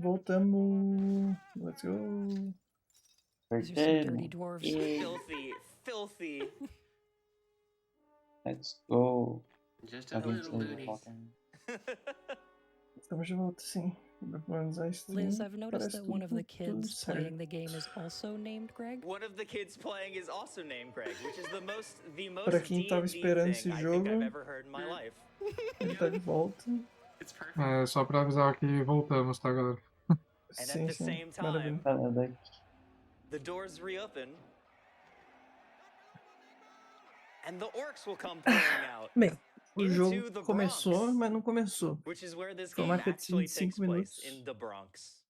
Voltamos. Let's go. These are some dirty Perdemos. dwarves. Filthy, filthy. Let's go. Just a Alguém little precisa de loonies. volta. Estamos de volta, sim. Vamos à stream. Liz, I've noticed Parece that one of the tudo kids certo. playing the game is also named Greg. One of the kids playing is also named Greg, which is the most Pra quem tava D&D esperando thing esse I jogo, think I've ever heard in my life. ele tá de volta. It's perfect. É, só pra avisar que voltamos, tá, galera? And Sim, at the sim. same Maravilha. time, Fala daqui. the doors reopen, and the orcs will come pouring out. Bem, o Into jogo the começou, Bronx. mas não começou. Which is where this Foi game uma cutscene actually de takes 5 place, minutos. in the Bronx.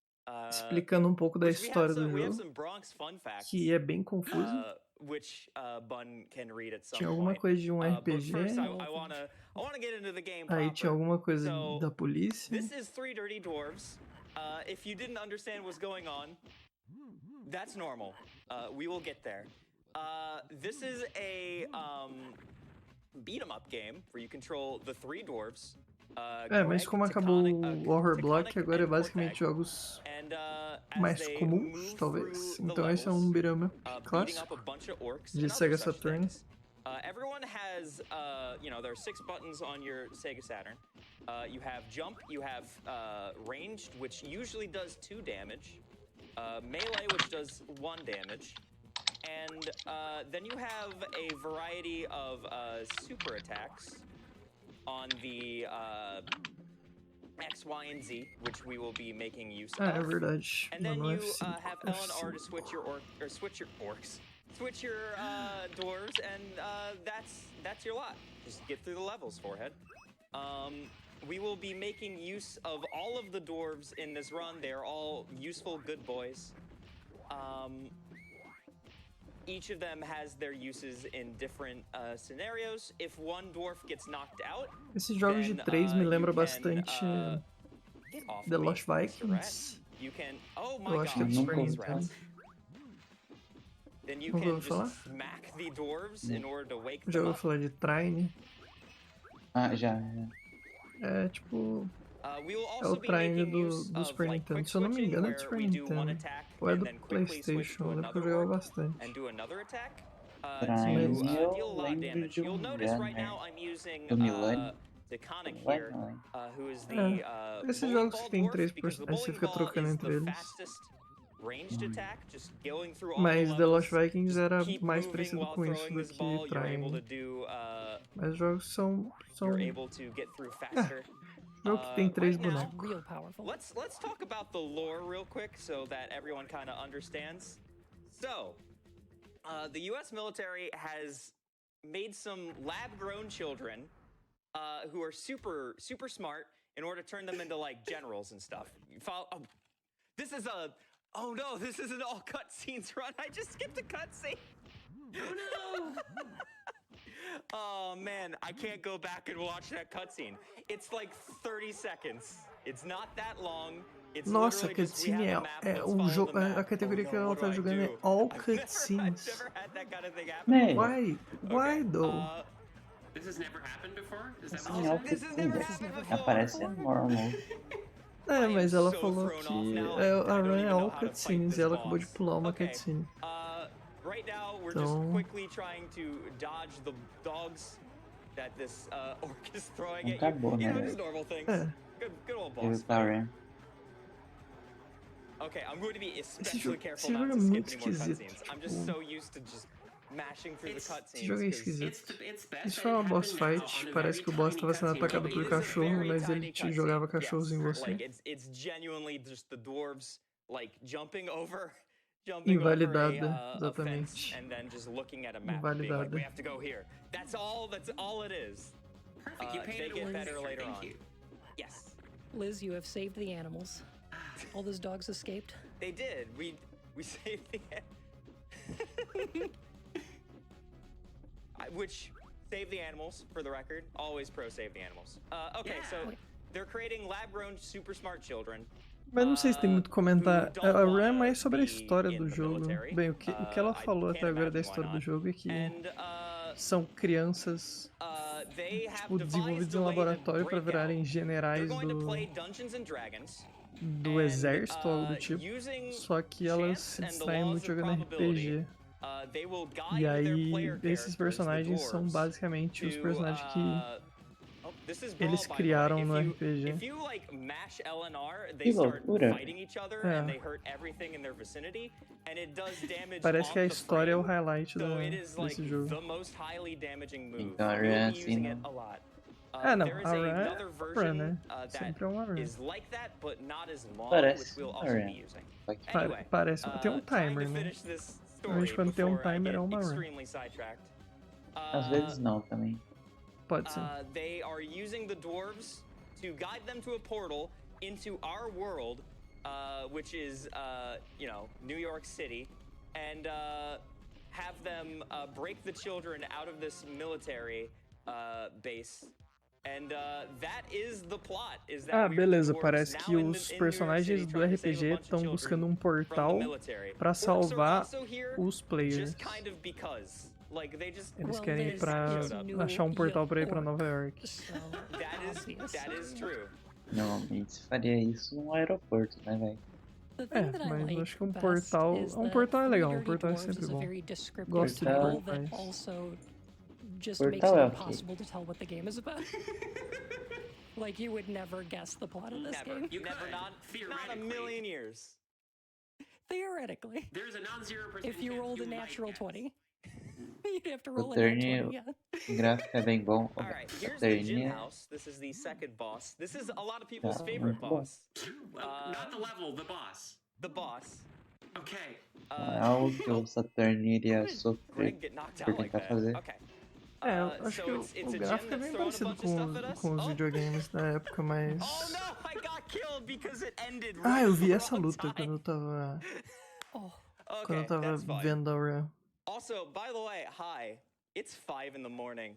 Explicando um pouco da Which história do we have jogo, some Bronx fun facts, que é bem confuso. which Bun can read at some Tinha alguma point. coisa de um But RPG, first, I wanna get into the game aí proper. tinha alguma coisa So, da polícia. This is Three Dirty Dwarves. If you didn't understand what's going on, that's normal. We will get there. This is a beat 'em up game where you control the three dwarves. Mas como acabou o Horror Block, agora é basicamente jogos mais comuns, talvez. Então esse é um beat 'em up clássico de Sega Saturn. Everyone has, there are 6 buttons on your Sega Saturn. You have jump, you have ranged, which usually does 2 damage, melee, which does 1 damage, and then you have a variety of super attacks on the X, Y, and Z, which we will be making use of. É verdade. And then Mano, you F5, have L and R to F5. switch your orcs, switch your dwarves, and that's your lot. Just get through the levels, forehead. We will be making use of all of the dwarves in this run. They are all useful, good boys. Each of them has their uses in different scenarios. If one dwarf gets knocked out, Esses jogos de then, 3 me you lembram can, bastante get off The me, Lost Mr. Vikings. Rat. You can. Oh my Eu gosh, acho que é do Super these Nintendo. rats. Then you Nunca can ouviu falar? just smack the dwarves in order to wake Já them ouviu up. falar de Trine? Ah, já. É tipo. We will É also o be Trine making do use of, Super like, Nintendo. quick Se eu não me switching, engano é do where Super we do one Nintendo. attack Ou é and do then quickly switch PlayStation, to eu lembro que eu another jogava orc bastante. and do another attack Trine, to eu deal a lot of lembro damage. de You'll um notice right runner now I'm using do Millennium. Deconic here, who is the Esses bowling jogos ball que tem dwarf, 3 because the personagens, você bowling fica ball trocando is entre the eles. fastest ranged attack, just going through all Mas the The Lost levels. Vikings Just era keep mais moving parecido while com isso throwing do this ball. que You're able to Trine. do Mas os jogos são. you're able to get through faster. Jogo que tem 3 right now, bonecos. Real powerful. Let's talk about the lore real quick so that everyone kind of understands. So, the U.S. military has made some lab-grown children who are super smart in order to turn them into like generals and stuff. You follow? Oh, this is a. Oh no, this is an all cutscenes run. I just skipped a cutscene. Oh no! Oh man, I can't go back and watch that cutscene. It's like 30 seconds. It's not that long. It's Nossa, literally just, we cutscene have é, a map, é let's o follow jogo. the map. A categoria Oh, que no, ela what tá do I jogando é do? All I've Cutscenes. never had that kind of thing happen. Man, Why? Why Okay, though? This has never happened before? Is that sim, what é o you que This has never sim. happened before. Aparece normal. É, mas ela so falou thrown que off now, a I don't run even é know All how to fight Cutscenes this e ela acabou de boss. pular uma Okay, cutscene. right now we're just Então- quickly trying to dodge the dogs that this orc is throwing at Acabou, you. You know, né? just normal things. É. Good old Teve boss o Power fight. Rangers. Okay, I'm going to be Esse especially jogo, careful esse not jogo é to skip muito any more esquisito. cutscenes. I'm just Tipo, so used to just mashing through the Esse cutscenes. jogo é 'cause esquisito. It's best Isso that foi it uma boss happened now fight. on a Parece very que o boss tiny estava sendo cutscene, atacado but por it is a cachorro, very mas tiny ele te cutscene. jogava cachorros Yes. em você. Like it's genuinely just the dwarves like jumping over a Invalidada, a fence exatamente. and then just looking at a map and being like, Invalidada. we have to go here. That's all it is. Perfect, you They painted a get word better picture, later thank on. you. Yes, Liz, you have saved the animals. All those dogs escaped. they did. We saved the which save the animals for the record. Always pro save the animals. Okay, Yeah. so they're creating lab-grown super smart children. Mas não sei se tem muito o que comentar. A run é mais sobre a história do jogo. Bem, o que ela falou até agora da história do jogo é que And são crianças they have tipo, desenvolvidos devised em a way to laboratório pra break virarem out. They're generais going to play Dungeons and Dragons. do exército, algo do tipo. Using Só que elas se chance and the distraem laws muito of jogando probability, RPG. they will E guide their aí, player esses characters, the personagens são dwarves, basicamente os to, personagens que this is Brawl, eles by the way. criaram no If RPG. you like mash LNR, they Que start loucura. fighting each other É. and they hurt everything in their vicinity, and it does damage Parece que a off the história é o frame, highlight so it is like desse jogo. the most highly damaging move. Então a You'll run be assim using it não. a lot. Não, There is a run é another a run, version né? that Sempre é uma run. is like that, but not as long, Parece which we'll uma also run. be using. Pa- parece, tem um trying timer, to né? finish this Normalmente story quando tem um before I timer get é uma run. extremely sidetracked. Às vezes não também. Pode ser. They are using the dwarves to guide them to a portal into our world, which is, New York City, and have them break the children out of this military base. And that is the plot. Is that we are the Beleza, dwarves parece now que in New York os City personagens trying do to save a RPG bunch of estão children buscando um from the portal military. pra Orcs are salvar also here, os players. just kind of because. Like, they just Eles Well, querem ir pra there's New achar um portal pra ir pra York, Nova York. so that is true. Normalmente se faria isso num aeroporto, né, velho? The thing that I mas like acho que um best portal, is um that portal é legal, Three um portal é Dirty sempre Dwarves is a bom. very descriptive Gosto de Portal. title that portais. also just Portal makes it é ok. impossible to tell what the game is about. Like you would never guess the plot of this Never. game. You Never, could, not a theoretically. million years. Theoretically, There's a non-0% if you chance rolled a might natural guess. 20, you'd have to roll a Turn nat 20, you- yeah. O gráfico é bem bom. All right, here's A the gym turninha house. This is the second boss. This is a lot of people's tá favorite muito bom. boss. Well, not the level, the boss. The boss. Okay. Não é algo que o Saturn iria sofrer Greg get knocked por out like tentar that. fazer. Okay. Eu acho So que it's o a gráfico gem é that's bem throwing a parecido bunch of stuff at us. com os Oh. videogames da época, mas... Oh no, I got killed because it ended Ah, right eu at vi the essa wrong luta time. quando eu tava, Oh, Okay, that's fine. vendo a run. Also, by the way, hi. It's 5 in the morning.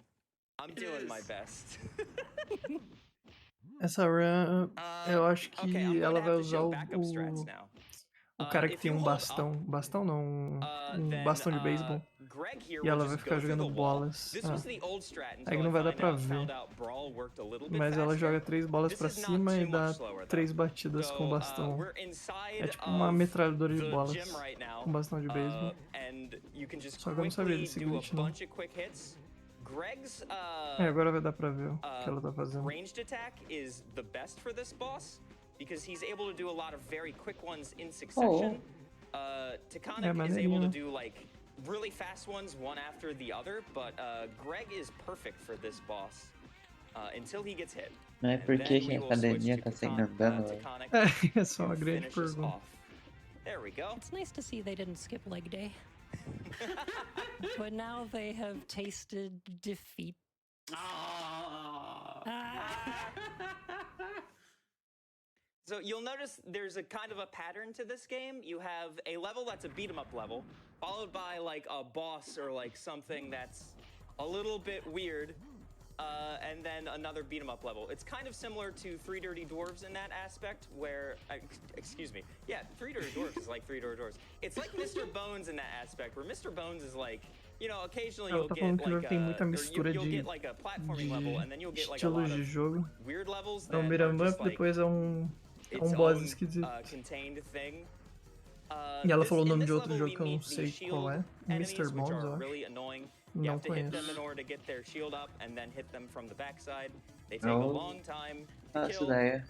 I'm It doing is. my best. Essa run, eu acho que Okay, I'm going to ela have vai to usar show backup strats now. o cara que If tem you um hold bastão. up, Bastão não, um then, bastão de beisebol. Greg here E will ela vai just ficar go through jogando the wall. bolas. This was the old strat Aí until não vai I dar pra found ver. out Brawl worked a little bit Mas ela faster. joga 3 bolas This pra is not cima too e dá much slower, 3 though. batidas com o bastão. We're inside É tipo uma of metralhadora de the bolas gym right now, com bastão de beisebol. and you can just Só que eu não sabia quickly desse do a glitch, não. bunch of quick hits. Greg's Agora vai dar pra ver o que ela tá fazendo. ranged attack is the best for this boss because he's able to do a lot of very quick ones in succession. Takana is able to maneirinho. do like really fast ones one after the other, but Greg is perfect for this boss until he gets hit. Não é And porque then que we a will academia switch to tá sem Takana- dano, velho. Takana É só uma to grande finish us pergunta. off. There we go. it's nice to see they didn't skip leg day. But now they have tasted defeat. Oh. Ah. So you'll notice there's a kind of a pattern to this game. You have a level that's a beat 'em up level, followed by like a boss or like something that's a little bit weird, and then another beat 'em up level. It's kind of similar to Three Dirty Dwarves in that aspect, where excuse me, yeah, Three Dirty Dwarves is like Three Dirty Dwarves. It's like Mr. Bones in that aspect, where Mr. Bones is like, you know, occasionally Ela you'll tá get falando que like tem muita or mistura you'll de get like a platforming level, and then you'll get like a estilos lot de of jogo. weird levels É that um are beat'em just up, like depois é um its boss own, esquisito. contained thing. E ela This- falou o in nome this de outro level, jogo we que eu não meet the sei qual é. shield enemies, Mr. which Bones, are eu acho. really annoying. You Não have to hit them conheço. in order to get their shield up and then hit them from the backside. They take a Oh. long time to Faço kill. ideia.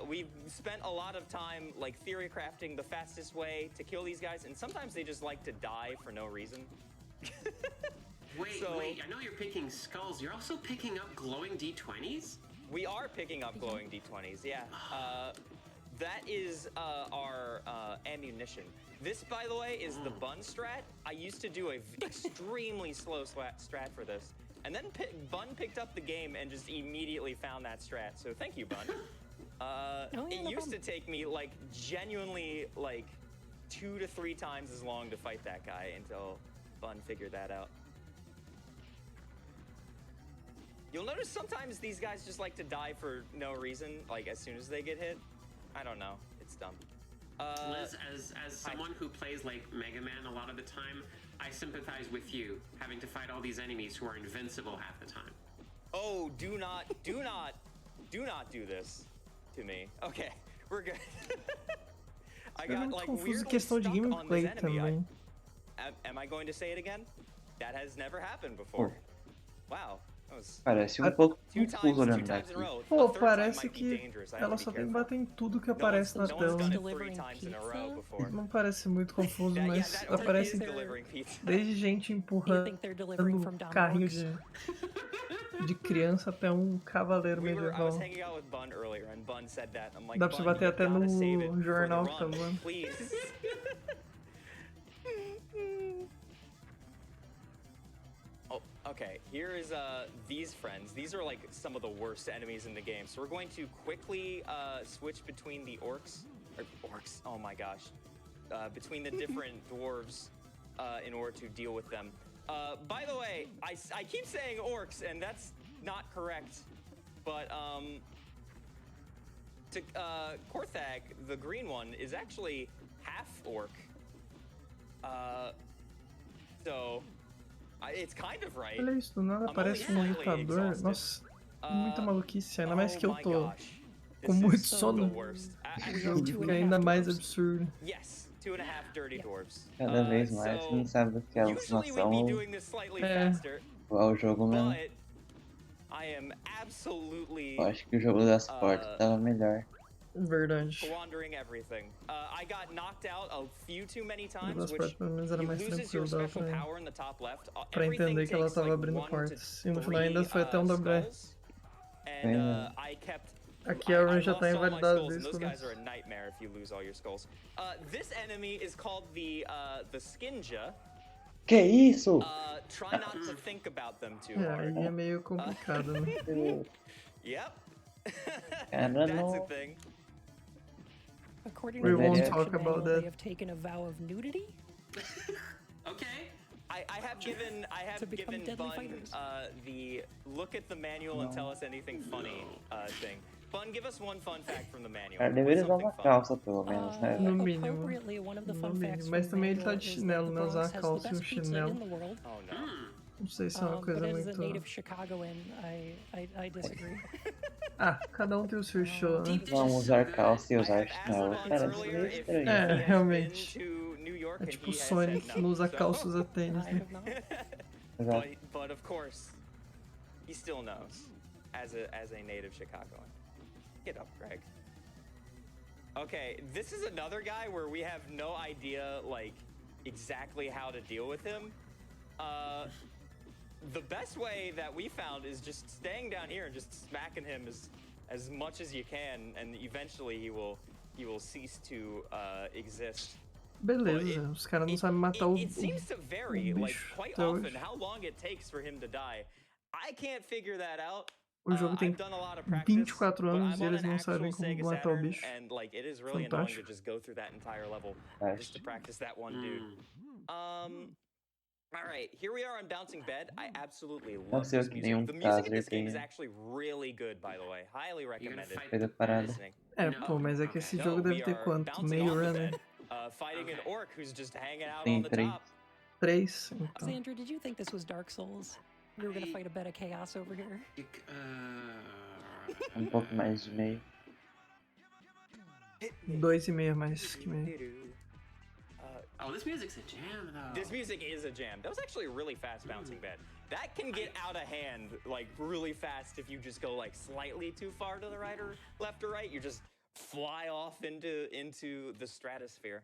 We've spent a lot of time like theory crafting the fastest way to kill these guys, and sometimes they just like to die for no reason. Wait, So- wait, I know you're picking skulls. You're also picking up glowing D20s? We are picking up glowing D20s, yeah. That is our ammunition. This, by the way, is the bun strat. I used to do a extremely slow strat for this. And then Bun picked up the game and just immediately found that strat. So thank you, Bun. yeah, It no used to problem. take me like genuinely like 2 to 3 times as long to fight that guy until Bun figured that out. You'll notice sometimes these guys just like to die for no reason, like as soon as they get hit. I don't know. It's dumb. Liz, as someone who plays like Mega Man a lot of the time, I sympathize with you having to fight all these enemies who are invincible half the time. Oh, do not do this to me. Okay, we're good. I got like confuso weirdly questão de stuck on this gameplay enemy. também. Am I going to say it again? That has never happened before. Wow. That was Parece pouco two confuso olhando times in daqui. a row. Pô, A third time parece might be que dangerous. I have ela to só be tem que careful. bater em tudo que No one's, aparece na no one's tela. done it Delivering 3 times in a row pizza? before. Não parece muito confuso, Yeah, mas that orc aparece is delivering pizza. desde gente You empurrando think they're delivering from carrinho Domino's? de criança até um cavaleiro I was medieval. hanging out with Bun earlier, and Bun said that. I'm like, Dá pra você Bun, bater you até gotta save it no for the jornal que tá run, voando. please. Oh, okay. Here is these friends. These are like some of the worst enemies in the game. So we're going to quickly switch between the orcs. Oh my gosh. Between the different dwarves in order to deal with them. By the way, I keep saying orcs, and that's not correct. But Korthag, the green one, is actually half orc. So it's kind of right. Olha isso, do nada aparece um lutador. Nossa, muita maluquice, ainda mais que eu tô com muito sono. O jogo fica ainda mais absurdo. Yes, 2.5 dirty dwarves. Cada vez mais você não sabe o que é Usually we'd be alucinação doing this slightly É. faster, ou é o jogo mesmo. but I am absolutely Eu acho que o jogo das portas tava melhor. Verdade. squandering everything. I got knocked out a few too many O times, das which portas pelo menos era mais loses your tranquilo, dava special pra, power in the top left. pra entender que ela tava abrindo portas. E no final ainda foi até um WR. And I kept Aqui a run já lost tá all my invalidada skulls, and desde o those guys começo. are a nightmare if you lose all your skulls. This enemy is called the Skinja. Que isso? Try not to think about them too É, hard. aí é meio complicado, né? Yep. Cara, That's não. a thing. According We to the won't instruction talk about manual, that. they have taken a vow of nudity. Okay. I have To become given deadly Bun fighters. the look at the manual and tell us anything funny thing. Bun, give us one fun fact from the manual. Cara, What's deveria usar something uma fun? calça pelo menos, né? No velho? mínimo. Appropriately, one of the No fun facts mínimo. Mas from the também ele tá manual de is that chinelo, the né? Usar Bronx a has the calça e best um pizza chinelo. in the world. Oh no. Não sei se é uma But coisa as a muito. native Chicagoan, I disagree. Ah, cada um tem o seu estilo, né? Deep dish Vamos is so usar good. calça e I usar have asked chinelo. Bun Cara, isso earlier é if estranho. he has realmente. been to New York, É and tipo he has Sonic, said no, não usa so- calça, usa tênis, I né? have not. Exato. But of course, he still knows as a native Chicagoan. Get up, Greg. Okay, this is another guy where we have no idea like exactly how to deal with him. The best way that we found is just staying down here and just smacking him as much as you can, and eventually he will cease to exist. Beleza, os caras não sabem matar o. It seems to vary, o like bicho quite até often, hoje. how long it takes for him to die. I can't figure that out. O jogo tem I've done a lot of practice, 24 but anos I'm e on eles an não actual sabem como Sega matar o Saturn, bicho. and like it is really annoying to Fantástico. just go through that entire level just to practice that one dude. All right, here we are on Bouncing Bed. I absolutely love sei o this que music. nenhum The music in this taser game is tem. actually really good, by the way. Highly recommended. fight Coisa parada. Listening. É, Não, pô, mas é que ok. esse No, jogo we deve ter are quanto? bouncing Meio off the run, né? bed, fighting an Okay. orc who's just hanging out Tem on the 3. top. 3, então. Sandra, did you think this was Dark Souls? We were gonna fight a bed of chaos over here. Um pouco mais de meio. 2,5 mais que meio. Oh, this music's a jam, though. This music is a jam. That was actually a really fast bouncing bed. That can get out of hand like really fast if you just go like slightly too far to the right or left or right. You just fly off into the stratosphere.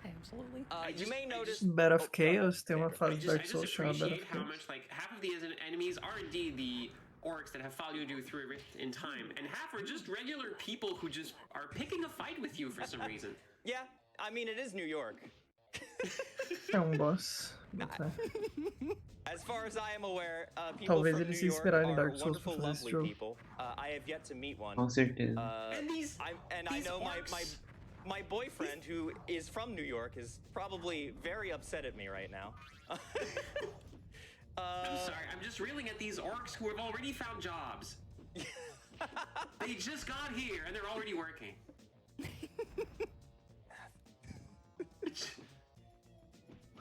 Absolutely. You may notice Bed of oh, Chaos tem uma Sandra. fase I de Dark just Souls chamada Bed appreciate of how Chaos. much, like, half of these enemies are indeed the orcs that have followed you through a rift in time, and half are just regular people who just are picking a fight with you for some reason. Yeah, I mean it is New York. É um boss. Tá. As far as I am aware, people Talvez from eles New se York inspirarem em are Dark Souls pra wonderful, fazer esse lovely jogo. people. I have yet to meet one. Com certeza. And these- I these know orcs- my boyfriend, who is from New York, is probably very upset at me right now. I'm sorry, I'm just reeling at these orcs who have already found jobs. They just got here and they're already working.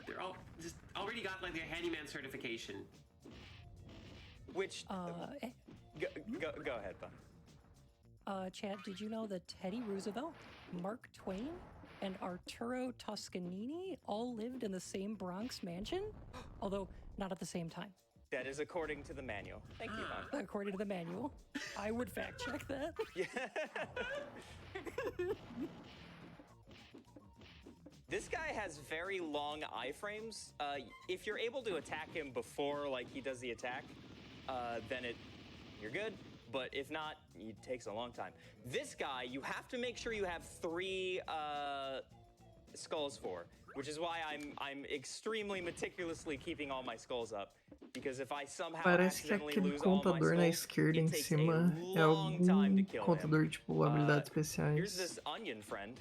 They're all just already got like their handyman certification. Which go ahead, bud. Chad, did you know that Teddy Roosevelt, Mark Twain, and Arturo Toscanini all lived in the same Bronx mansion? Although not at the same time. That is according to the manual. Thank you, bud. According to the manual. I would fact check that. Yeah. This guy has very long iframes. If you're able to attack him before like he does the attack, then you're good. But if not, it takes a long time. This guy, you have to make sure you have 3 skulls for, which is why I'm extremely meticulously keeping all my skulls up. Because if I somehow Parece que accidentally aquele lose all my contador na skulls, esquerda it em takes cima a é long time to algum kill contador him. tipo habilidades Here's especiais. this onion friend.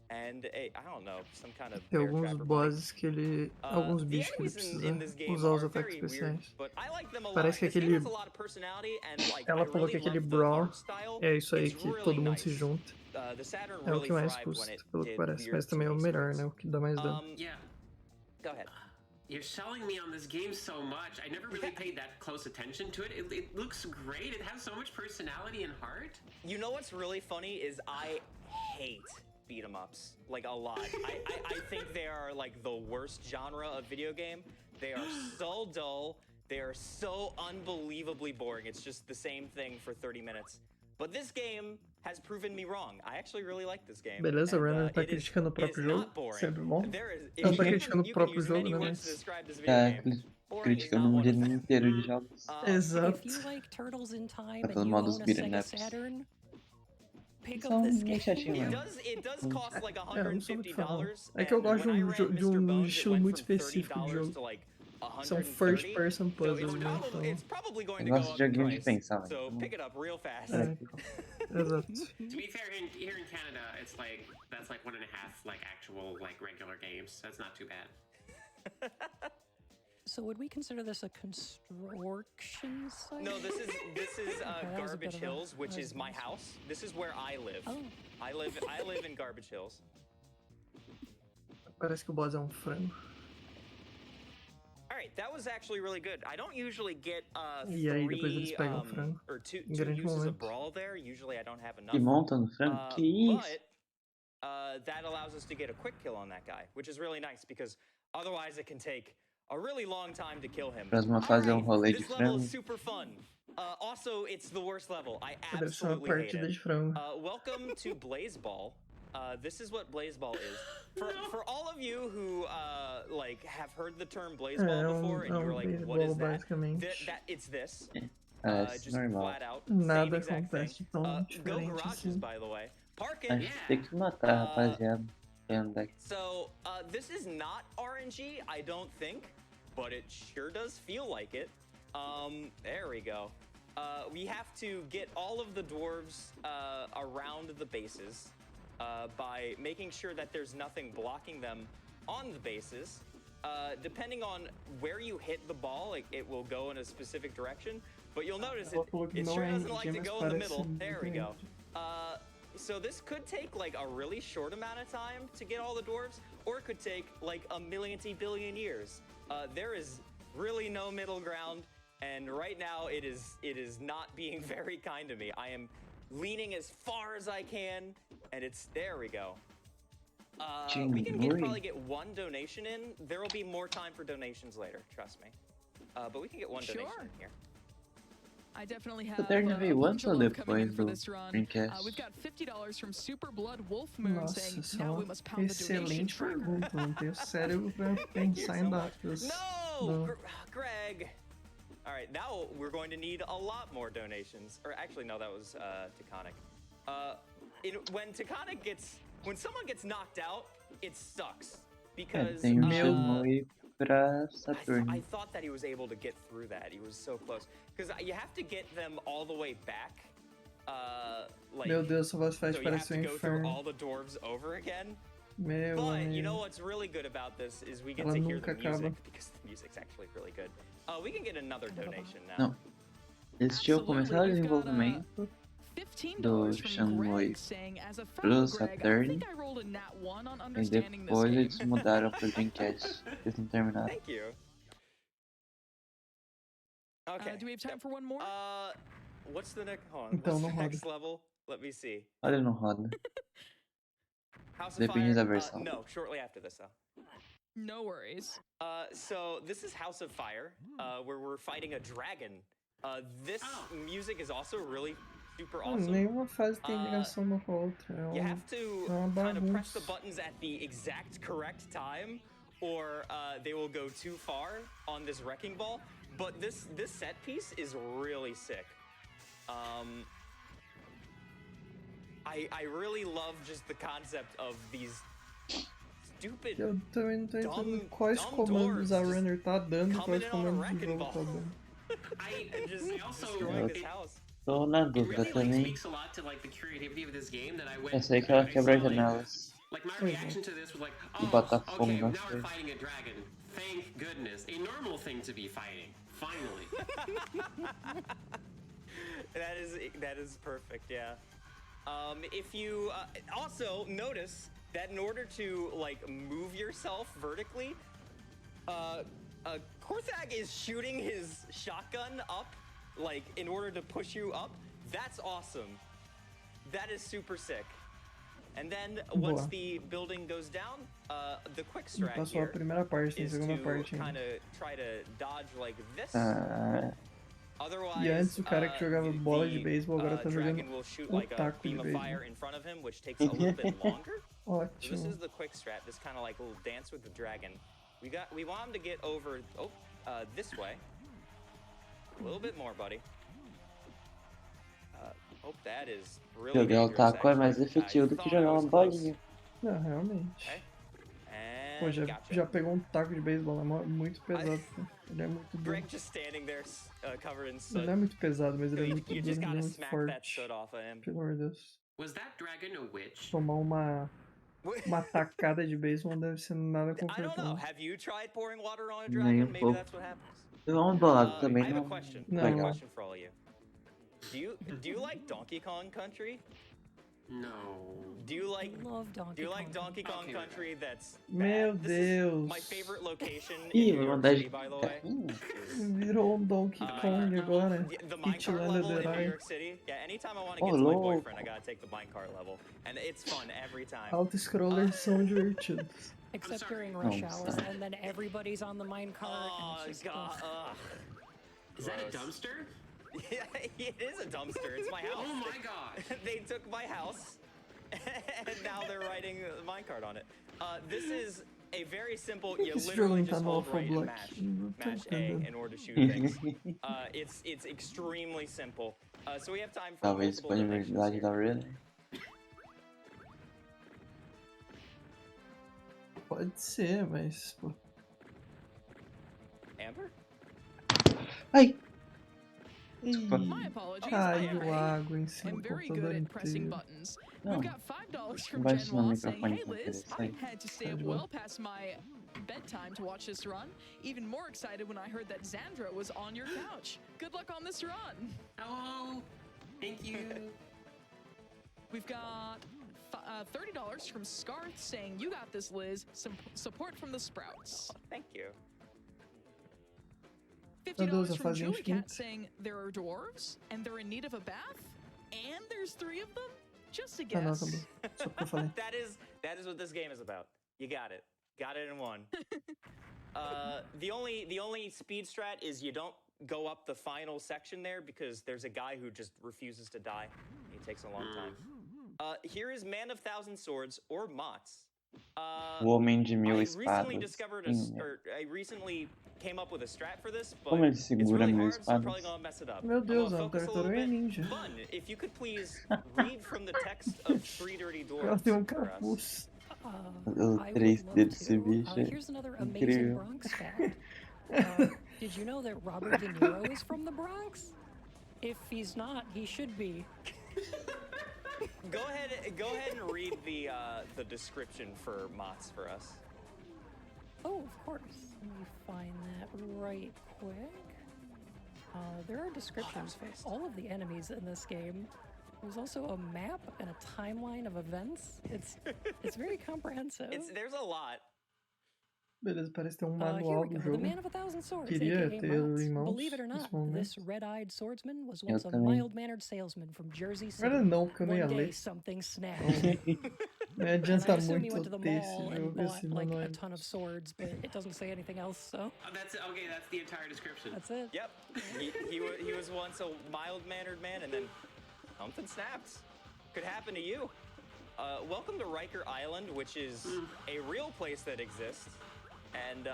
And I don't know, some kind of Tem bear alguns trapper bosses que ele. Alguns The bichos que ele enemies in precisa this game usar os are ataques very weird, especiais. but I like them a lot. Parece que This game aquele. has a lot of personality and like I Ela falou que really aquele love the brawl art style. é isso aí It's que really todo mundo nice. se junta. The Saturn É o really que mais thrived when custa, it pelo que did parece. weird Mas também é o 2D melhor, sprites. né? O que dá mais dano. Yeah. Go ahead. You're selling me on this game so much. I never really paid that close attention to it. It looks great. It has so much personality and heart. You know what's really funny is I hate beat 'em ups like a lot. I think they are like the worst genre of video game. They are so dull. They are so unbelievably boring. It's just the same thing for 30 minutes. But this game has proven me wrong. I actually really like this game. Beleza, o And, Renner tá it is- criticando o it is próprio not jogo. boring. Sempre bom. There is, Não tá you criticando o can próprio use jogo, many né? words to Mas. describe this video Tá game. Boring is criticando not um one of gênero them. inteiro de jogos. Exato. If you like Turtles in Time Tá and falando you mal own dos a beat'em Sega ups. Saturn, pick São up this meio game. chatinhos It mesmo. does cost like É, eu não sou muito fã, não. $150. É que eu and gosto de when I um, ran de Mr. um Bones, it estilo went muito from específico de $30 jogo. to like São 130. first person So it's puzzles, né? probably, Então. it's probably going to Eu go gosto up de in joguinho de price. pensar, né? So pick it up real fast. É. Exato. To be fair, here in Canada, it's like that's like 1.5 like actual like regular games. That's not too bad. So would we consider this a construction site? No, this is Okay, that was a Garbage bit of a- Hills, which that is was my nice. house. This is where I live. Oh. I live in Garbage Hills. Parece que o boss é um frango. All right, that was actually really good. I don't usually get E aí, depois eles 3 pegam o frango. or two Grande uses momento. of brawl there. Usually I don't have enough. Que monta no frango? Que isso? But that allows us to get a quick kill on that guy, which is really nice because otherwise it can take a really long time to kill him. Próxima fase é um rolê de This level frango. is super fun. Also, it's the worst level. I Deve ser uma absolutely hate partida it. de frango. Welcome to Blaze Ball. This is what Blaze Ball is. For all of you who like have heard the term Blaze Ball É before and you're like, what beisebol, is that? basicamente. It's this. Parece Just normal. flat out. Nada same exact acontece thing. tão Go diferente garages, assim. by the way. Park A it. gente tem que matar a rapaziada. Pra andar aqui. So this is not RNG, I don't think, but it sure does feel like it. There we go. We have to get all of the dwarves around the bases by making sure that there's nothing blocking them on the bases. Depending on where you hit the ball, it will go in a specific direction. But you'll notice it sure doesn't like to go in the middle. There we go. So this could take like a really short amount of time to get all the dwarves, or it could take like a billion years. There is really no middle ground, and right now it is not being very kind to me. I am leaning as far as I can, and it's there we go. We can probably get one donation in. There will be more time for donations later, trust me. But we can get one donation in here. I definitely have Saturn a veio bunch antes of ou love coming in depois for do this run. Dreamcast? We've got $50 from Super Blood Wolf Moon Nossa, saying isso é now uma we must pound the donation excelente trigger. pergunta. Não tenho cérebro pra Thank you pensar so em much. datas. No, Não. Greg. All right, now we're going to need a lot more donations. Or actually, no, that was Taconic. When someone gets knocked out, it sucks because Tem um Shenmue pra Saturn. I thought that he was able to get through that. He was so close because you have to get them all the way back. Like, Meu Deus, sua voz faz so you have parecer to um go through inferno. all the dwarves over again. Meu But you know amigo. what's really good about this is we get Ela to hear the nunca music acaba. because the music's actually really good. We can get another donation now. Não. Eles tinham começado o desenvolvimento do $15 from Shenmue Greg saying, as a pro fellow Greg, I Saturn think I rolled a nat 1 on e understanding this depois game. eles mudaram pro Dreamcast. Eles não terminaram. Thank you. Okay. Do we have time for one more? What's the next? Hold on. Então, What's não the roda. next level? Let me see. Olha, não roda. House of Depende Fire. da versão. No, shortly after this though. No worries. So this is House of Fire, where we're fighting a dragon. This music is also really super awesome. Nenhuma fase tem ligação uma com a outra. You have to uma kind of press the bagunça. buttons at the exact correct time, or they will go too far on this wrecking ball. But this set piece is really sick. I really love just the concept of these stupid Eu também não tô entendendo dumb quais comandos dwarves a just runner tá dando e coming quais in on a comandos o wrecking jogo tá ball. dando. I Just also destroying this house. Tô na it dúvida really também. speaks a lot to like the creativity of this game that I went. Eu sei que ela I quebra saw, like, janelas. Like my reaction to this was like, E oh, bota fogo okay, now nas we're coisas. fighting a dragon. Thank goodness, a normal thing to be fighting. Finally. That is perfect. Yeah. If you also notice that in order to like move yourself vertically, Korthag is shooting his shotgun up, like in order to push you up. That's awesome. That is super sick. And then once Boa. the building goes down, the quick strat Passou a here primeira parte, tem a is segunda to parte ainda. kind of try to dodge like this. Ah, Otherwise, E antes o cara que jogava bola de the, beisebol agora tá dragon jogando will shoot um like a taco de beam of beisebol. fire in front of him, which takes a little bit longer. So this Ótimo. is the quick strat, this kind of like little dance with the dragon. We want him to get over this way. A little bit more, buddy. Hope that is really jogar o dangerous, taco é mais actually. efetivo I do que thought jogar I uma was close. bolinha. Não, realmente. Okay. And Pô, já gotcha. pegou um taco de beisebol, é muito pesado. Ele é muito duro. Greg just standing there, covered in soot. Ele não é muito pesado, mas ele é You, muito you duro, just ele é gotta muito smack that forte. soot off of him. Pelo amor de Deus. Was that dragon a witch? Tomar uma tacada de beisebol não deve ser nada I don't know. confortável. Have you tried pouring water on a Nem dragon? um Maybe pouco. that's what happens. Uma bolada também I have a não. question. No. I have a No. question for all of you. Do you like Donkey Kong Country? No. Do you like Love Donkey Kong. Donkey Kong Okay, Country? That's Meu bad? This is Deus. my favorite location Ih, in New vou York mandar City, de by the way. Virou um Donkey Kong agora. The minecart Itilândia level do in New herói. York City. Yeah, anytime I want to Oh, get to my louco. boyfriend, I gotta take the minecart level, and it's fun every time. Auto-scrollers são divertidos. Except sorry. during rush Oh, hours, sorry. and then everybody's on the minecart, Oh and it's just god. Is that a Gross. dumpster? Yeah, it is a dumpster. It's my house. Oh my god. They took my house, and now they're riding the minecart on it. This is a very simple. You Esse literally jogo tá just no hold Alpha right and Block. mash, Não tô mash A entendendo. in order to shoot things. It's extremely simple. So we have time for Talvez multiple donations disponibilidade here. da Really. Pode ser, mas. Pô. Amber? Ai! Ih, My apologies. caiu I água em cima am do very good computador at pressing inteiro. buttons. Não. We've got $5 from Baixa Jen no Wall saying, microfone "Hey sem Liz, querer, I sai. had to stay up well past my bedtime to watch this run. Even more excited when I heard that Xandra was on your couch. Good luck on this run." Hello. Thank you. We've got $30 from Scarth saying, "You got this, Liz. Some support from the Sprouts." Thank you. $50 a from fase Julie Cat infinita. saying, "There are dwarves and they're in need of a bath, and there's 3 of them." Just a Ah, não, guess. tá bom. Só porque eu falei. that is what this game is about. You got it. Got it in one. The only speed strat is you don't go up the final section there because there's a guy who just refuses to die. He takes a long time. Here is Man of Thousand Swords or Mots. O Homem de Mil I recently Espadas. discovered Sim, or I recently came up with a strat for this, but Como ele it's segura really mil hard, so I'm probably espadas? gonna mess it up. Meu I'm Deus, gonna é um focus a little tartaruga bit. ninja. Fun, if you could please read from the text of Three Dirty Ela Dwarves tem um for us. capuz. O I 3D would love desse to. bicho é Here's another amazing incrível. Bronx fact. Did you know that Robert De Niro is from the Bronx? If he's not, he should be. Go ahead and read the description for Mots for us. Oh, of course. Let me find that right quick. There are descriptions for all of the enemies in this game. There's also a map and a timeline of events. It's very comprehensive. There's a lot. Beleza, parece ter um Here manual we do go. The jogo. Man of a Thousand Swords, Queria aka tê-lo em Mox. mãos Believe it or nesse not, momento. this red-eyed swordsman was Eu once a também. mild-mannered salesman from Jersey City. Agora não, porque eu não One ia day ler. something snapped. Não And I adianta assume he muito went to the ter esse mall and jogo bought assim, like não a é? ton of swords, but it doesn't say anything else, so That's okay. That's the entire description. that's it. Yep. He was once a mild-mannered man, and then something snapped. Could happen to you. Welcome to Riker Island, which is a real place that exists, and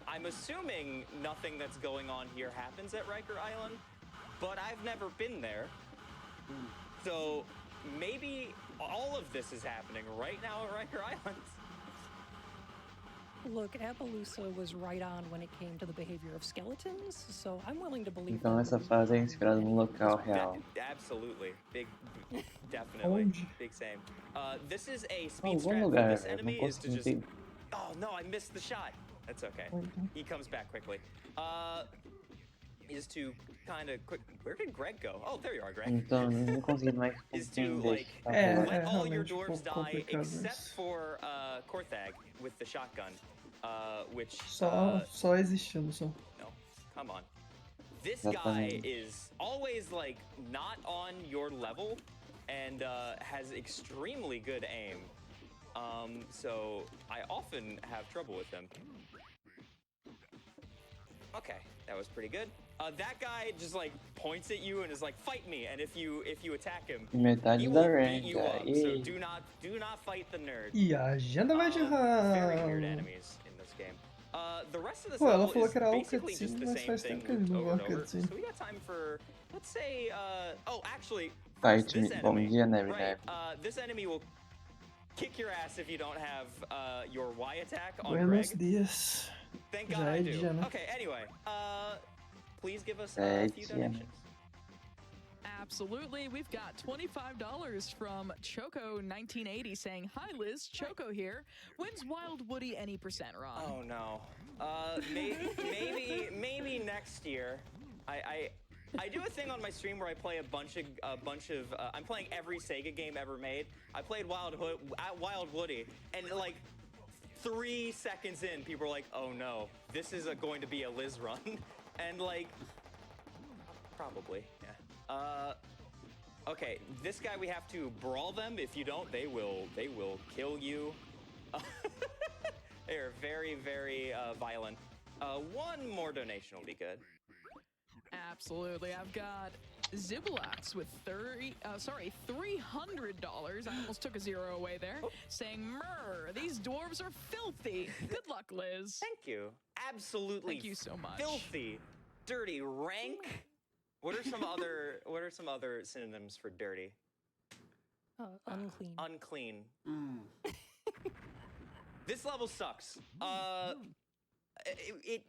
I'm assuming nothing that's going on here happens at Riker Island, but I've never been there, so maybe all of this is happening right now at Riker Island. Look, Appaloosa was right on when it came to the behavior of skeletons, so I'm willing to believe Então that essa would fase é be inspirada no anything local at this real. Absolutely. Definitely. Onde? Big same. This is a Oh, speed bom strat for lugar, this velho. Não enemy is to consigo just... entender. Oh, no, I missed the shot. That's okay. He comes back quickly. Is to kind of quick... Where did Greg go? Oh, there you are, Greg. Então, eu não consigo mais Is to, entender. like, Tá É, rolando. let all your realmente um dwarves pouco die complicado except isso. for Korthag with the shotgun, which... Só existindo, só. No, come on. This That's guy funny. is always like not on your level and has extremely good aim. So I often have trouble with him. Okay, that was pretty good. That guy just like points at you and is like, "Fight me!" And if you attack him, he Metade will da beat range. you up. So Aí. do not fight the nerd. E a agenda vai de Very weird RAM. enemies in this game. The rest of this Pô, ela level falou is que era all basically just cutscene, the mas same faz thing tempo que a gente não over vê and uma over. cutscene. So we got time for, let's say, oh, actually, Fight first, me. this Bom enemy, dia, Neve right? Neve. This enemy will kick your ass if you don't have your Y attack on Buenos Greg. dias. Thank Já God é I do. dia, né? Okay, anyway, please give us É a few dia, né? donations. Absolutely. We've got $25 from Choco1980 saying, "Hi Liz, Choco here. When's Wild Woody any percent, Ron?" Oh no. Maybe next year. I do a thing on my stream where I play a bunch of I'm playing every Sega game ever made. I played Wild Woody, and like 3 seconds in, people are like, "Oh no, this is going to be a Liz run," and like, probably, yeah. Okay, this guy we have to brawl them. If you don't, they will kill you. They are very, very violent. One more donation will be good. Absolutely. I've got Ziblax with $300. I almost took a zero away there. Saying, "Murr, these dwarves are filthy." Good luck, Liz. Thank you. Absolutely. Thank you so much. Filthy, dirty, rank. What are some other synonyms for dirty? Unclean. Unclean. This level sucks.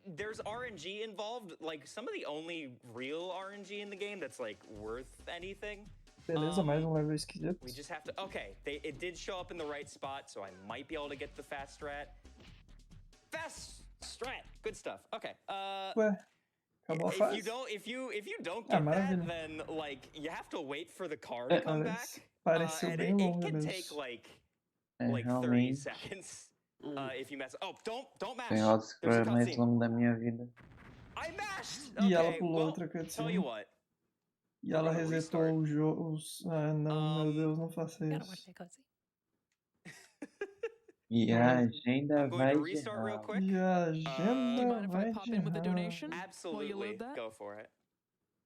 There's RNG involved. Like some of the only real RNG in the game that's like worth anything. Beleza, mais um level esquisito. We just have to. Okay, it did show up in the right spot, so I might be able to get the fast strat. Fast strat, good stuff. Okay. Ué, acabou a If fase? you don't Ah, get that, maravilha. then like you have to wait for the car to come back. Pareceu And bem it longa can mesmo. take like É, 30 realmente. seconds. If you mess. Oh, don't mash. Tem rotas que There's a foi mais cutscene. longo da minha vida. I mashed. E ela Okay, pulou well, outra tell cutscene. you what. E ela Vamos resetou restart. o jogo. Ah, não, meu Deus, não faça Gotta watch isso. that cutscene. E a agenda I'm going vai to de restart real ralo. quick. E a agenda Do you mind if I vai pop de in with a ralo. donation? While you Absolutely, load that? go for it.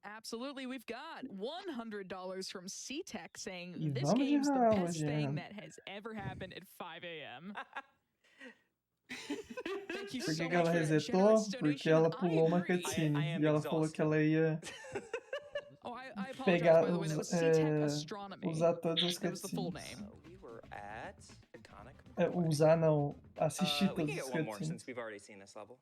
Absolutely. We've got $100 from C-Tech saying, E "This vamos de game's the ralo, best thing Jean. that has ever happened at 5 a.m." Thank you Por so que que much ela for that resetou? generous Porque donation. ela I pulou uma agree. cutscene. I am E ela falou exhausted. que ela ia Oh, I apologize, pegar, by the way. That was C-Tech Astronomy. usar todas as That was the full cutscenes. name. We were at Iconic. Usar não, assistir We can todas get as one more since cutscenes. we've already seen this level.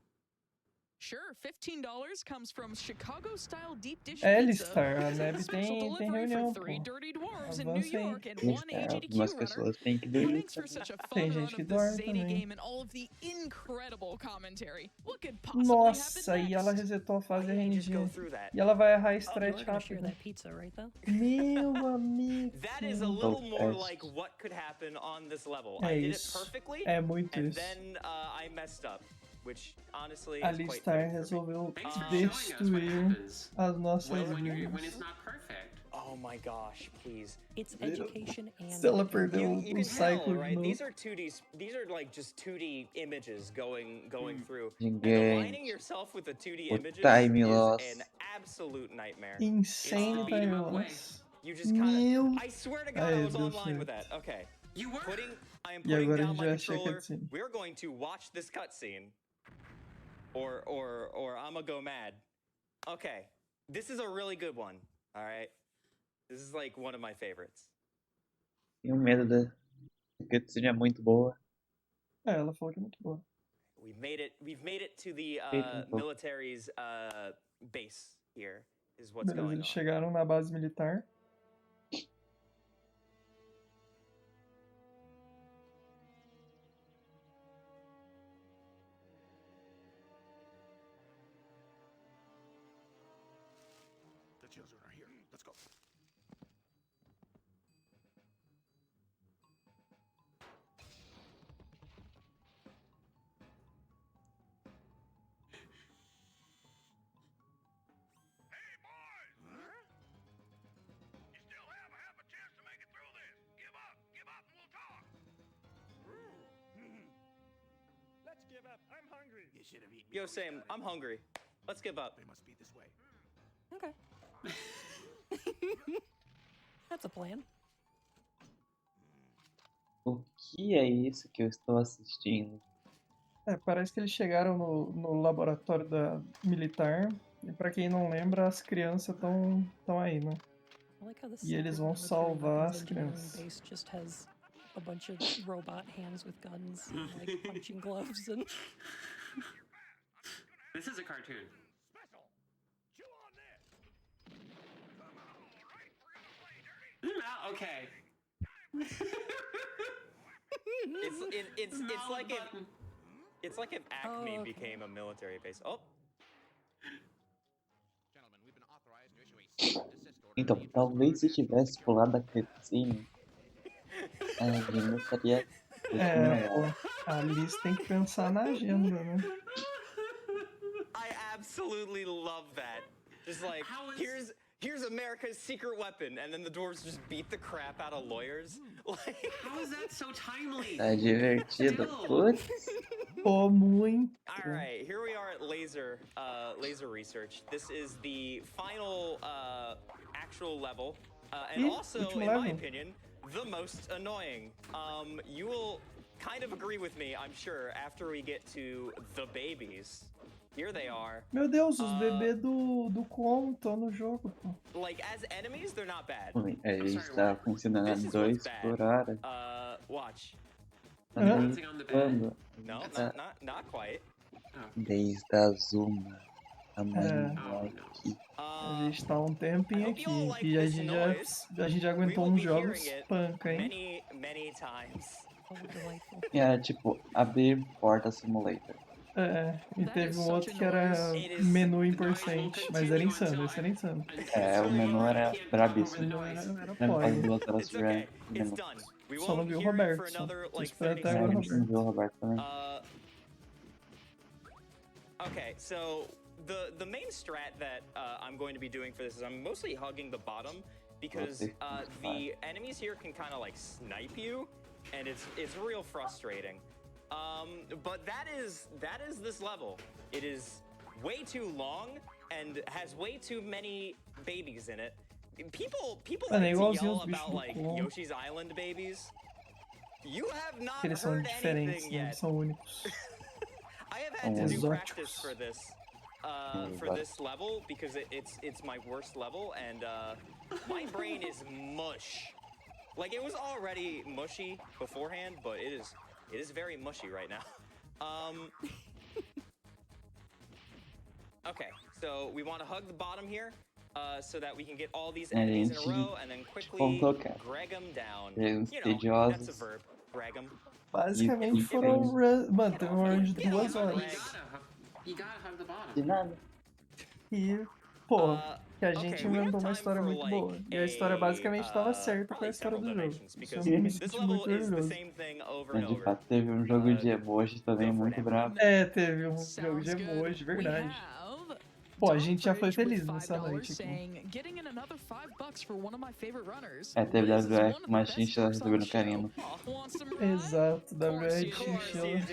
Sure, $15 comes from Chicago-style deep dish É, pizza. Listar, a Here's Neb special tem delivery reunião, for 3 pô. dirty dwarves in New Avança aí. York and 1 AGDQ Algumas runner. pessoas têm que dormir Thanks for também. such a fun Tem run gente que of this dorme zany também. game and all of the incredible commentary. What could possibly happen Nossa, e ela next? resetou a fase Why didn't you just go RNG. through that? E ela vai errar You stretch are gonna share rápido. that pizza, right, though? Meu amigo. That is a little more teste. like what could happen on this level. É I did isso. it perfectly, É muito and isso. then I messed up, which honestly A is quite Listar fitting for me. resolveu Thanks for showing us what destruir happens as nossas when vidas. it's not perfect. Oh my gosh, please. It's education and. Se ela perdeu You o can cycle tell, de right? novo. These are 2D. These are like just 2D images going through. And Gente, aligning yourself with the 2D o images time is loss. an absolute nightmare. Insane Beat 'em time up way. loss. You just kind of. Meu. I swear to God, I Aí, was deu online with certo. that. Okay. You were. I am E putting agora a down gente my vai achar a controller. cutscene. We're going to watch this cutscene. Or I'ma go mad. Okay. This is a really good one. All right. This is like one of my favorites. Tenho medo da cutscene é muito boa. É, ela falou que é muito boa. We've made it to the Feito. military's base here. Is what's Beleza, going eles on. chegaram na base militar. The children are here. Let's go. Hey, boys! Huh? You still have a half a chance to make it through this. Give up, and we'll talk. Let's give up. I'm hungry. You should have eaten. Yo, Sam, I'm hungry. Let's give up. They must be this way. Okay. That's a plan. O que é isso que eu estou assistindo? É, parece que eles chegaram no laboratório militar. E pra quem não lembra, as crianças estão aí, né? I like how the E eles secret vão military salvar weapons as engineering crianças. base just has a bunch of robot hands with guns and like punching gloves and. This is a cartoon. Special. Chew on this. Come on, all right? We're gonna play dirty. No, okay. It's like if Button. it's like if Acme Oh, okay. became a military base. Oh, Gentlemen, we've been authorized to issue a cease and desist order. Então, talvez se tivesse pulado a cutscene, a agenda estaria. É, pô, a Liz tem que pensar na agenda, né? I absolutely love that. Just like How is- here's America's secret weapon, and then the dwarves just beat the crap out of lawyers. Like, How is that so timely? Tá divertido. Putz. Pô, muito. all right, here we are at laser research. This is the final actual level, and Ih, also, último in my level. opinion, the most annoying. You will kind of agree with me, I'm sure, after we get to the babies. Here they are. Meu Deus, os bebês do Kwon estão no jogo, pô. Like, as enemies, they're not bad. A gente tá funcionando a This is 2 what's bad. por hora. Watch. Tá Hã? Bouncing on the bed. brincando No, Uh, not quite. desde a Zuma. A mãe Oh, no. aqui. A gente tá há um tempinho I hope you all aqui. like E a this gente noise. já We aguentou will uns be jogos hearing it panca, hein? many times. Oh, delightful. É tipo, abrir porta simulator. É, e That teve is um such outro a que era noise. It is- menu em The noise will %, mas era continue insano, until esse era insano. É, o menu era brabíssimo. Não era Lembra pode. quase 2 horas It's de okay. RAM. It's done. We Só não won't vi o hear it Roberto, for só. another Tô like esperando 30 até É, a agora o gente seconds. não viu o Roberto também. Okay, so the main strat that I'm going to be doing for this is I'm mostly hugging the bottom because the enemies here can kind of like snipe you, and it's real frustrating. But that is this level. It is way too long and has way too many babies in it. People Mano, é like to igualzinho yell os bichos about do like Klon. Yoshi's Island babies. You have not Que eles são heard diferentes, anything né? yet. Eles são únicos. I have had to do Exóticos. practice for this level because it's my worst level, and my brain is mush. Like, it was already mushy beforehand, but it is very mushy right now. Okay, so we want to hug the bottom here, so that we can get all these A enemies in a gente row and then quickly contou, cara. drag them down. Erros You know, that's a tediosos. verb. Drag them. Basicamente E foram mano, teve uma run de Get 2 on, horas. You gotta hug the bottom. De nada. E, pô, que a Okay, gente we have inventou uma time história for, muito like, boa. E a história basicamente estava certa com a probably história several do jogo. donations, Isso because eu me this senti level muito is the orgulhoso. same thing over Mas and de over. fato teve um jogo de emoji também go for muito it, brabo. É, teve um jogo Sounds de good. emoji, We verdade. have Pô, a gente já foi Dom Fridge feliz with nessa $5 noite aqui. saying, "Getting in another $5 for one of my favorite runners. É, teve Liz is WF, one of the mas a best gente tá folks on the recebendo show. carinho. Want some ride? Exato, WR you do. Chinchilla.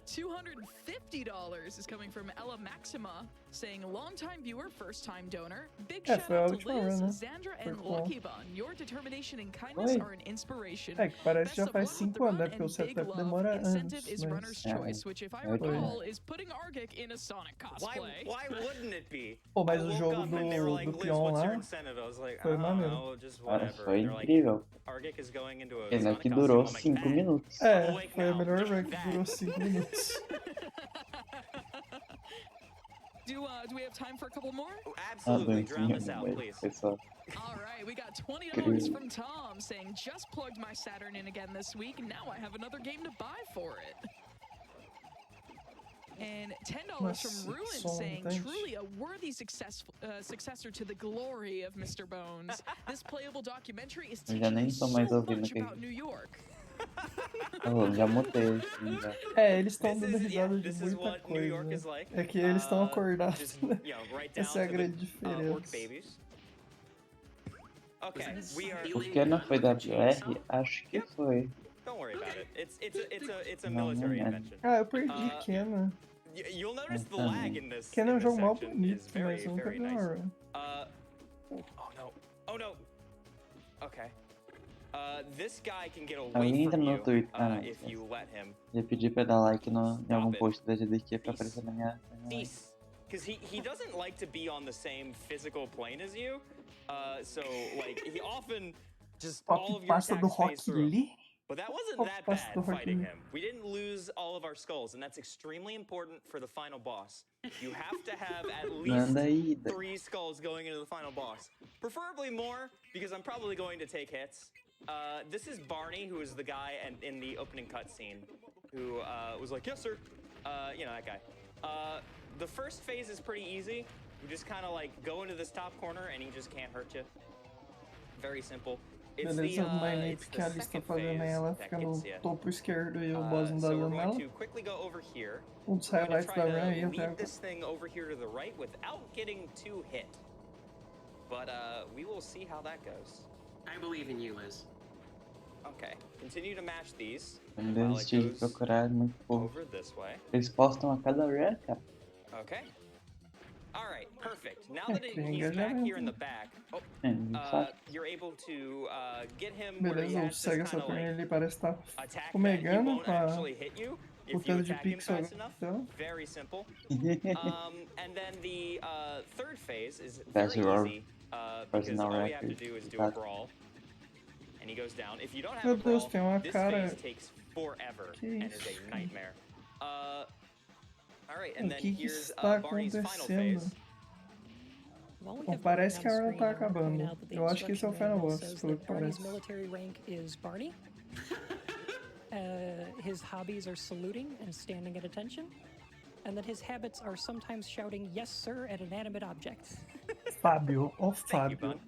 $250 is coming from Ella Maxima, saying, "Long-time viewer, first-time donor. Big É, shout foi a out to última Liz, run, né? Zandra, Foi and com- Lucky Bun. Your determination and kindness Oi. are an inspiration. É, que parece que já Best of faz luck with the 5 anos, né? run Porque o and big setup love. demora Incentive anos, is runner's mas... choice, which, if I É verdade. recall, is putting Argic in a Sonic cosplay." Why wouldn't it be? Pô, mas I o woke jogo up and they were do like, Liz, peão what's your lá incentive? I was like, I foi don't maneiro. know, just Cara, whatever. foi They're like, incrível. Argic is going into a Pena Sonic que costume. durou I'm like, 5 "That." minutos. É, Awake foi a now. melhor run que That. durou 5 minutos. Do we have time for a couple more? Absolutely, drown dancinha this no out, meio, please. pessoal. All right, we got $20 Incrível. from Tom saying, "Just plugged my Saturn in again this week. Now I have another game to buy for it." And $10 Nossa, from Ruin som saying, mutante. "Truly a worthy successor to the glory of Mr. Bones. This playable documentary is Eu já teaching nem me tô so mais ouvindo much aqui. about New York." Oh, já mutei aqui, já. É, eles estão This dando is, risada de this is muita what New York is coisa. like. É que eles estão acordados, Just, né? you know, right down Essa é a to grande the orc diferença. babies. Okay, we are. O que não foi WR? Acho que foi. Don't worry about it. It's a Não, military não é. invention. Ah, eu perdi Kena. You'll notice the também. lag in this. Kena é in um this jogo mal section bonito, is very, mas eu nunca very vi uma nice. run. Oh no! Oh no! Okay. This guy can get away Alguém entra from no you Twitter. Ah, não. if you let him. Já pedi pra dar like em algum it. post da AGDQ pra aparecer na minha. Peace. Because he doesn't like to be on the same physical plane as you. So like he often just all of Copy your pasta do attacks phase Rock through him. Lee? But that wasn't Copy that pasta do bad Rock fighting Lee. him. We didn't lose all of our skulls, and that's extremely important for the final boss. You have to have at least Manda aí. 3 skulls going into the final boss. Preferably more, because I'm probably going to take hits. This is Barney, who is the guy in the opening cutscene, who was like, "Yes, sir." You know, that guy. The first phase is pretty easy. You just kind of like go into this top corner, and he just can't hurt you. Very simple. Beleza, o Mainape que a Alice tá fazendo aí, ela fica no topo esquerdo e o boss não dá So we're dano going nela. to quickly go over here. Um dos We're gonna highlights try da to run aí até lead agora. this thing over here to the right without getting too hit. But we will see how that goes. I believe in you, Liz. Okay, continue to match these Eu while it desisti de goes procurar muito pouco. over this way. Eles postam a cada run, cara. Okay. All right, perfect. Now É, that cria he's back here in the engajamento. back, É, muito fácil. you're able to get him where he Beleza, o has this Sega kind of Saturn like ele parece estar attack that he fumegando won't com a, actually hit you o if you tanto de attack him pixel fast enough. então. Very simple. And then the third phase is That's very your easy because personal all we have to record. do is do a That's- brawl, and he goes down. If you don't have Meu a brawl, Deus, tem uma this cara- phase takes forever Que and is isso? a nightmare. All right, and O then que que here's está Barney's final acontecendo? phase. While we Bom, have parece Barney que a on run screen, tá I wanna point acabando. out that the Eu acho que esse é o instruction final manual boss, says pelo that que Barney's parece. military rank is Barney. His hobbies are saluting and standing at attention, and that his habits are sometimes shouting "Yes, sir" at inanimate objects. Fábio, ó Thank you, Fábio. bud.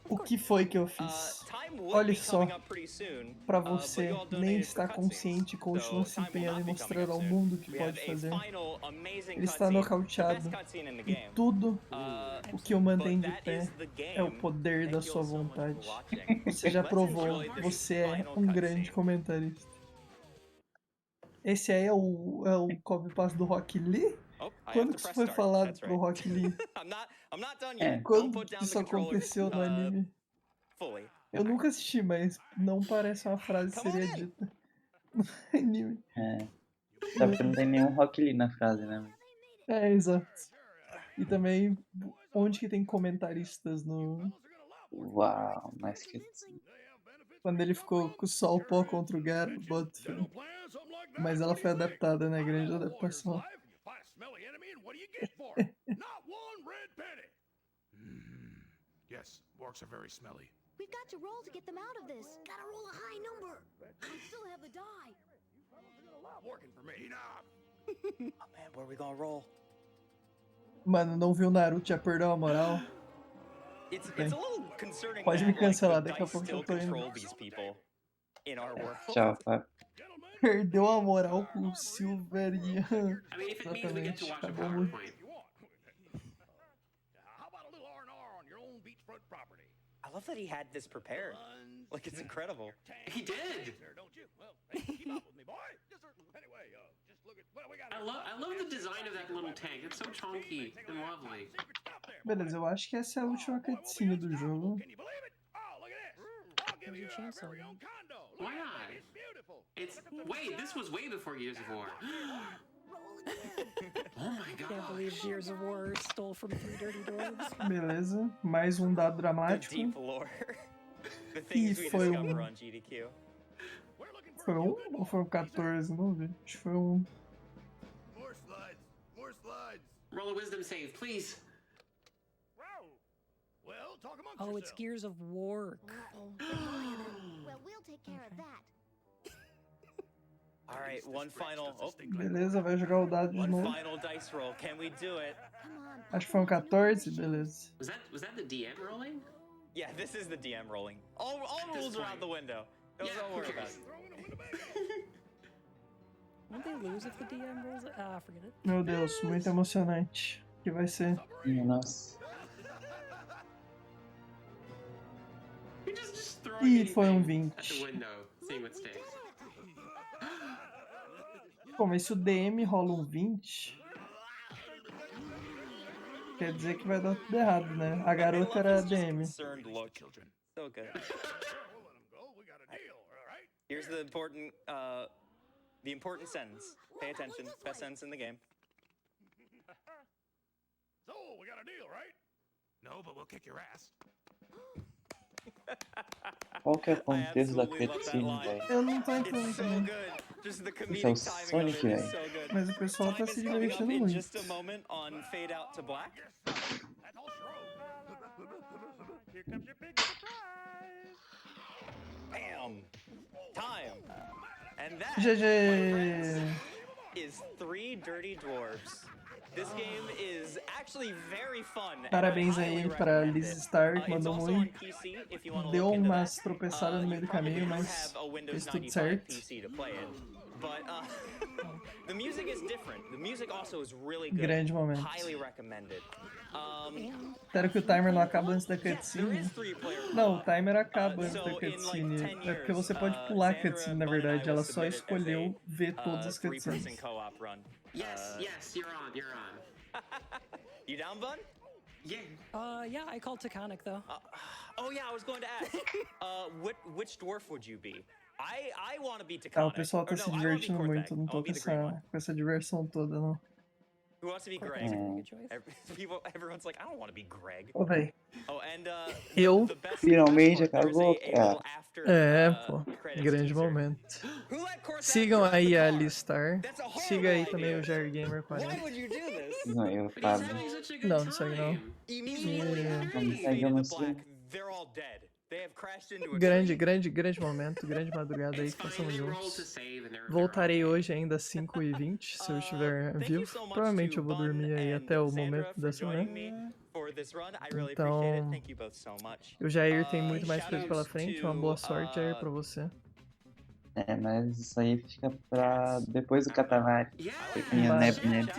O que foi que eu fiz? Time would Olha be só, coming up pretty soon, pra but você you all nem donated está for cutscenes, consciente e continua so se time will empenhando em not be mostrar coming ao up soon. mundo o que We pode have a fazer. final amazing Ele está cutscene, the nocauteado. best cutscene in the E game. tudo o que o mantém But de that pé is the game. é o poder da Thank you sua all so much for vontade. watching. Você já Let's provou, enjoy this você é final um grande cutscene. comentarista. Esse aí é o copy paste do Rock Lee? Oh, I have Quando to que isso press foi start. falado That's pro right. Rock Lee? I'm not done É. yet. Don't Quando put que down the isso controller aconteceu no anime? fully. Eu nunca assisti, mas não parece uma frase que Come on seria in. dita no anime. É. Só porque não tem nenhum Rock Lee na frase, né? É, exato. E também, onde que tem comentaristas no... Uau, mas que. Quando ele ficou com só o pó contra o gato, bota fé. General plan, something like that. Mas ela foi adaptada, né? Grande Warrior's adaptação. life, and you fight a smelly enemy, and what do you get for it? Not one red penny. Yes, orcs are very smelly. We've got to roll to get them out of this. Gotta roll a high number. I still have the die. Working for me. Enough. Oh man, where are we gonna roll? Mano, não viu o Naruto, já perdeu a moral. It's a little concerning Pode that, me cancelar, like, the daqui a dice pouco still eu tô indo. control these people in our world. Tchau, Fábio. Perdeu a moral com o Silverian. I mean, if it means we get to Exatamente, watch a acabou muito. PowerPoint. If you want. How about a little R&R on your own beachfront property? I love that he had this prepared. Like, it's incredible. He did. There, don't you? Well, hey, keep up with me, boy. Anyway, just look at what we got. I love the design of that little tank. It's so chunky and lovely. Secret stuff there. Beleza, eu acho que essa é a última cutscene do jogo. Can you believe it? Oh, look at this. I'll give There's you a a chainsaw very gun. own condo. Why Look at not? it. It's beautiful. It's wait, this was way before Gears of War. Roll again. Oh my Can't believe gosh. Gears of War stole from 3 Dirty Dwarves. Beleza, mais um dado The dramático. deep lore. The things we foi discover um- on GDQ. We're looking for Foi a um new ou foi um 14? Não vi. Acho que foi um. More slides. More slides. Roll a wisdom save, please. Wow. Well, talk amongst Oh, it's yourselves. Gears of War. Well, we'll take care of that. All right, one final. Oh, Beleza, vai jogar o dado de one novo. final dice roll. Can we do it? Come on. Acho que foi um 14, beleza. Was that the DM rolling? Yeah, this is the DM rolling. All At this rules are out point. the window. Don't, Yeah, don't who worry about cares? it. Throw in a Winnebago. Won't they lose if the DM rolls it? Ah, forget it. Meu Deus, muito emocionante. O que vai ser? Nossa. You're just throwing Ih, foi um anything 20. at the window, seeing what We did sticks. it. Pô, mas se o DM rola um 20, quer dizer que vai dar tudo errado, né? A garota era Just DM. concerned look. Children. So good. We'll let them go. We got a deal, all right? Here's the important sentence. Pay attention. Best sentence in the game. So, we got a deal, right? No, but we'll kick your ass. Qual que é o I contexto da absolutely love that cutscene, line. velho? Eu não tô It's entendendo so também. good. Just the Esse é o comedic timing of Sonic, it is velho. so good. Mas o pessoal tá Time se is coming up divertindo in muito. just a moment on Fade Out to Black. That's all she wrote. Here comes your big surprise. Bam! Time. And that, GG! is 3 Dirty Dwarves. This game is actually very fun. and I Parabéns highly aí pra recommend Liz it. Stark, It's mandou also muito. on PC if you wanna Deu look into umas that. tropeçadas no meio do You probably caminho, don't mas have a Windows fez tudo 95 certo. PC to play it. But the music is different. The music also is really good. Grande momento. Highly recommended. Espero que o timer não acabe antes da Yes, there cutscene. is 3-player Não, o co-op. timer acaba antes So da in, like, cutscene. 10 É porque você years, pode pular a Sandra cutscene, na Bunn and I verdade. will Ela só submit it as escolheu ver todas as 3-person cutscenes. co-op run. Yes, yes, you're on, you're on. You down, bud? Yeah. Yeah, I called Taconic though. Oh yeah, I was going to ask. Which dwarf would you be? I want to be Ah, o Taconic. pessoal tá Or se no, I wanna be divertindo Korthag. muito. Não I'll tô be com the green one. essa diversão toda, não. Who wants to be Corthag's Greg? a pretty good choice. Everyone's like, I don't want to be Greg. Ô, véi. Oh, and Eu? the best Finalmente part, there's acabou, a cara. little after, É, pô. credits Grande teaser. momento. Who let Korthag Sigam drive aí the a car? Listar. That's a horrible Siga aí também idea. o Jair Gamer Why 40. would you do this? Não, eu, But he's Fábio. having such a good Não, não sei não. time. Immediately Yeah. after Não he segue faded uma to black, assim. they're all dead. They have crashed into a Grande, tree. grande madrugada aí It's que fine, passamos they rolled to juntos. save and they're Voltarei okay. hoje ainda às 5h20, se eu estiver Thank you vivo. so much Provavelmente to eu vou Bun dormir aí and até o Sandra momento for dessa joining manhã. me for this run. I really appreciate it. Então, Thank you both so much. o Jair tem muito mais coisa Shoutouts pela frente. Uma boa sorte, Jair, pra você. É, mas isso aí fica pra depois do Catavari. Yeah. Tem a Mas- Neb Neb.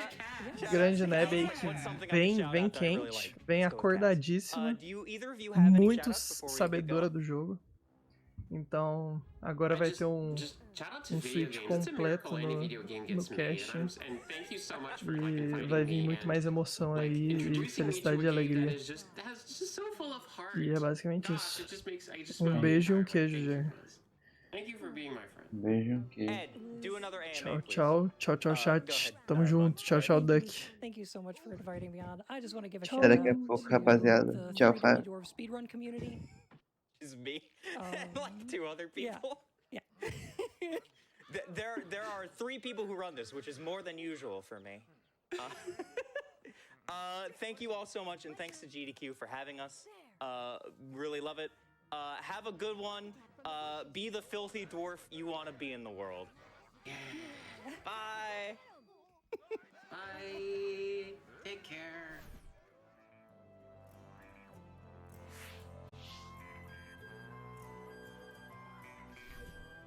Grande Neb aí que vem quente, vem acordadíssima, Do you either of you have any muito shoutouts before we get sabedora going? do jogo. Então, agora vai ter um Just shout out to um video switch games. It's a completo miracle any no- video game no gets made, cast. and thank you so much for like e inviting vai vir me muito and, mais emoção like, aí, e introducing me to felicidade a e game alegria. that is just so full of heart. E é basicamente Gosh, isso. it just makes I just Um feel beijo e um inspired. queijo, Thank you Jair. for this. Thank you for being my friend. Beijo, que Ed, do another AMA, Tchau, please. tchau. Tchau, tchau, Go chat. ahead. Tamo junto. Tchau, tchau, Duck. Thank you so much for inviting me on. I just want to give a Tchau. shout Até daqui a out pouco, to rapaziada. the Tchau, 3D Fábio. Dwarves speedrun community. is me and like 2 other people. Yeah. There are 3 people who run this, which is more than usual for me. Thank you all so much, and thanks to GDQ for having us. Really love it. Have a good one. Be the filthy dwarf you want to be in the world. Bye. Bye. Take care.